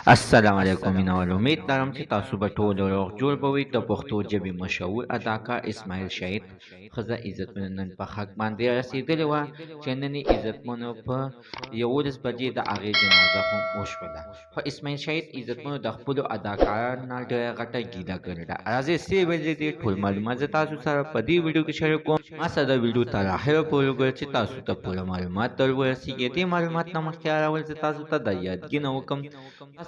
السلام علیکم مینوال امید لرم چې تاسو به ټول روغ جوړ به وي د پښتو ژبې مشهور اداکار اسماعیل شهید ښځه عزتمنو نن په حق باندې رسېدلې وه چې نن یې عزتمنو په 11 بجې د هغې جنازه هم وشوله خو اسماعیل شهید عزتمنو د خپلو اداکارانو نه ډېره غټه ګیله کړې ده راځئ څه ویلې دي ټول معلومات زه تاسو سره په دې ویډیو کې شریک کوم ما سره د ویډیو تر اخره پورې وګورئ چې تاسو ته پوره معلومات در ورسیږي دې معلومات نه مخکې اړول زه تاسو ته د یادګي نه وکړم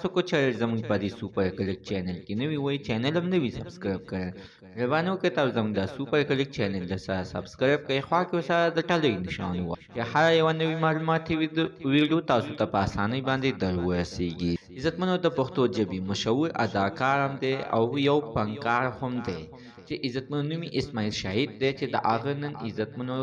تاسو کو چې زموږ په دې سوپر کلیک چینل کې نوی وای چینل هم نوی سبسکرایب کړئ مهرباني وکړئ تاسو زموږ د سوپر کلیک چینل د سره سبسکرایب کړئ خوا کې سره د ټلۍ نشان و چې هر یو نوی معلوماتي ویډیو تاسو ته په اسانۍ باندې در ورسیږي عزتمنو د پښتو ژبې مشهور اداکار هم دی او یو فنکار هم دی چې عزتمنو نوم اسماعیل شهید دی چې د هغه نن عزتمنو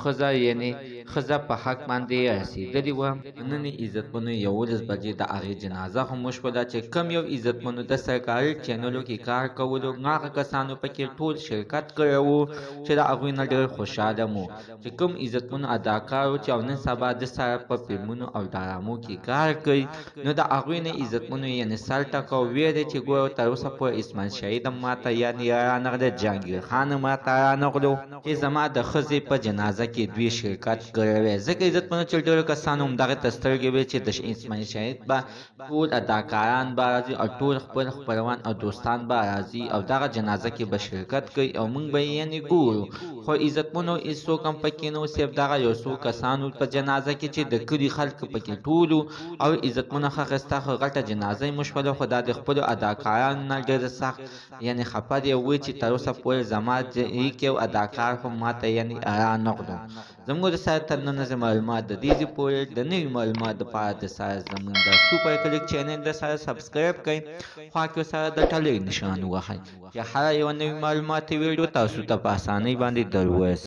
ښځه یعنی ښځه په حق باندې رسېدلې وه نن عزتمنو 11 بجې د هغې جنازه هم وشوله چې کم یو عزتمنو د سرکاري چینلو کې کار کولو هغه کسانو پکې ټول شرکت کړی و چې د هغوی نه ډېر خوشحاله مو چې کوم عزتمنو اداکار و چې او نن سبا د سره په فلمونو او ډرامو کې کار کوي نو د هغوی نه عزتمنو یعنې سر ټکاو ویې دی چې ګوره تر اوسه پورې اسماعیل شهید هم ماته یعنې رانغلی جهانګیر خان هم ماته رانغلو چې زما د ښځې په جنازه کې دوی شرکت کړی وی ځکه عزتمنو چې ډېرو کسانو همدغې ته سترګې وې چې د اسماعیل شهید به ټول اداکاران به راځي او ټول خپل خپلوان او دوستان به راځي او دغه جنازه کې به شرکت کوي او موږ به یې یعنې ګورو خو عزتمنو هېڅوک هم پکې نه و صرف دغه یو څو کسانو په جنازه کې چې د کلي خلک پکې ټول او عزتمنو ښه ښایسته خو غټه جنازه یې مشوله خو دا د خپلو اداکارانو نه ډېر سخت یعنې خفه دی وایي چې تر اوسه پورې زما هیڅ یو اداکار هم ماته یعنې رانغلو زموږ د سره تر ننه معلومات د دې پورې د نوي معلومات دپاره د سره زموږ د سوپر کلیک چینل د سره سبسکرایب کړئ خوا کې سره د ټلۍ نشان ووهئ چې هره یوه نوي معلوماتي ویډیو تاسو ته په اسانۍ باندې در ورسي